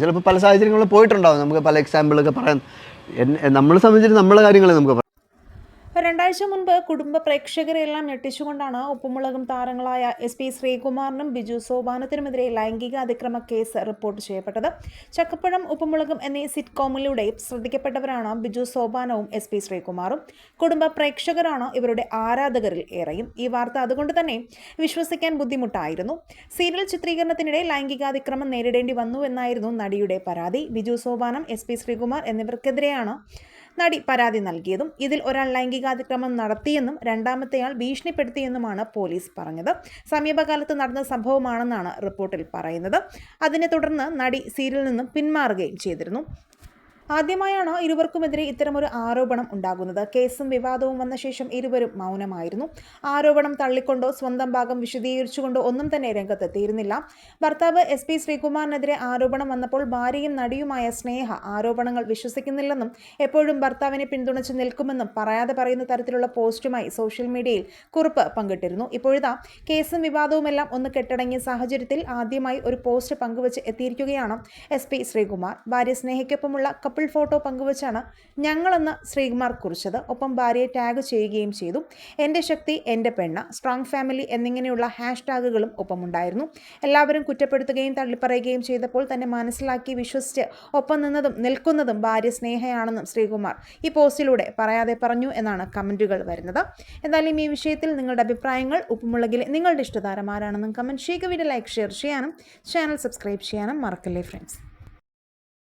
ചിലപ്പോൾ പല സാഹചര്യങ്ങളിൽ പോയിട്ടുണ്ടാവും. നമുക്ക് പല എക്സാമ്പിളൊക്കെ പറയാൻ നമ്മളെ സംബന്ധിച്ചിട്ട് നമ്മളെ കാര്യങ്ങൾ നമുക്ക് 2 ആഴ്ച മുൻപ് കുടുംബ പ്രേക്ഷകരെല്ലാം ഞെട്ടിച്ചുകൊണ്ടാണ് ഉപ്പുമുളകും താരങ്ങളായ SP ശ്രീകുമാറിനും ബിജു സോപാനത്തിനുമെതിരെ ലൈംഗിക അതിക്രമ കേസ് റിപ്പോർട്ട് ചെയ്യപ്പെട്ടത്. ചക്കപ്പഴം, ഉപ്പുമുളകും എന്നീ സിറ്റ്കോമിലൂടെ ശ്രദ്ധിക്കപ്പെട്ടവരാണ് ബിജു സോപാനവും SP ശ്രീകുമാറും. കുടുംബ പ്രേക്ഷകരാണ് ഇവരുടെ ആരാധകരിൽ ഏറെയും. ഈ വാർത്ത അതുകൊണ്ട് തന്നെ വിശ്വസിക്കാൻ ബുദ്ധിമുട്ടായിരുന്നു. സീരിയൽ ചിത്രീകരണത്തിനിടെ ലൈംഗികാതിക്രമം നേരിടേണ്ടി വന്നു എന്നായിരുന്നു നടിയുടെ പരാതി. ബിജു സോപാനം, SP ശ്രീകുമാർ എന്നിവർക്കെതിരെയാണ് നടി പരാതി നൽകിയതും. ഇതിൽ ഒരാൾ ലൈംഗികാതിക്രമം നടത്തിയെന്നും രണ്ടാമത്തെയാൾ ഭീഷണിപ്പെടുത്തിയെന്നുമാണ് പോലീസ് പറഞ്ഞത്. സമീപകാലത്ത് നടന്ന സംഭവമാണെന്നാണ് റിപ്പോർട്ടിൽ പറയുന്നത്. അതിനെ തുടർന്ന് നടി സീരിയലിൽ നിന്നും പിന്മാറുകയും ചെയ്തിരുന്നു. ആദ്യമായാണ് ഇരുവർക്കുമെതിരെ ഇത്തരമൊരു ആരോപണം ഉണ്ടാകുന്നത്. കേസും വിവാദവും വന്ന ശേഷം ഇരുവരും മൗനമായിരുന്നു. ആരോപണം തള്ളിക്കൊണ്ടോ സ്വന്തം ഭാഗം വിശദീകരിച്ചുകൊണ്ടോ ഒന്നും തന്നെ രംഗത്തെത്തിയിരുന്നില്ല. ഭർത്താവ് SP ശ്രീകുമാറിനെതിരെ ആരോപണം വന്നപ്പോൾ ഭാര്യയും നടിയുമായ സ്നേഹ ആരോപണങ്ങൾ വിശ്വസിക്കുന്നില്ലെന്നും എപ്പോഴും ഭർത്താവിനെ പിന്തുണച്ച് നിൽക്കുമെന്നും പറയാതെ പറയുന്ന തരത്തിലുള്ള പോസ്റ്റുമായി സോഷ്യൽ മീഡിയയിൽ കുറിപ്പ് പങ്കിട്ടിരുന്നു. ഇപ്പോഴിതാ കേസും വിവാദവുമെല്ലാം ഒന്ന് കെട്ടടങ്ങിയ സാഹചര്യത്തിൽ ആദ്യമായി ഒരു പോസ്റ്റ് പങ്കുവച്ച് എത്തിയിരിക്കുകയാണ് SP ശ്രീകുമാർ. ഭാര്യ സ്നേഹയ്ക്കൊപ്പമുള്ള കപ്പിൾ ഫോട്ടോ പങ്കുവച്ചാണ് ഞങ്ങളെന്ന് ശ്രീകുമാർ കുറിച്ചത്. ഒപ്പം ഭാര്യയെ ടാഗ് ചെയ്യുകയും ചെയ്തു. എൻ്റെ ശക്തി, എൻ്റെ പെണ്ണ്, സ്ട്രോങ് ഫാമിലി എന്നിങ്ങനെയുള്ള ഹാഷ്ടാഗുകളും ഒപ്പമുണ്ടായിരുന്നു. എല്ലാവരും കുറ്റപ്പെടുത്തുകയും തള്ളിപ്പറയുകയും ചെയ്തപ്പോൾ തന്നെ മനസ്സിലാക്കി വിശ്വസിച്ച് ഒപ്പം നിൽക്കുന്നതും ഭാര്യ സ്നേഹയാണെന്നും ശ്രീകുമാർ ഈ പോസ്റ്റിലൂടെ പറയാതെ പറഞ്ഞു എന്നാണ് കമൻറ്റുകൾ വരുന്നത്. എന്തായാലും ഈ വിഷയത്തിൽ നിങ്ങളുടെ അഭിപ്രായങ്ങൾ, ഉപ്പുമുളകിലെ നിങ്ങളുടെ ഇഷ്ടതാരം ആരാണെന്നും കമൻറ്റ് ചെയ്യുക. വീഡിയോ ലൈക്ക്, ഷെയർ ചെയ്യാനും ചാനൽ സബ്സ്ക്രൈബ് ചെയ്യാനും മറക്കല്ലേ ഫ്രണ്ട്സ്.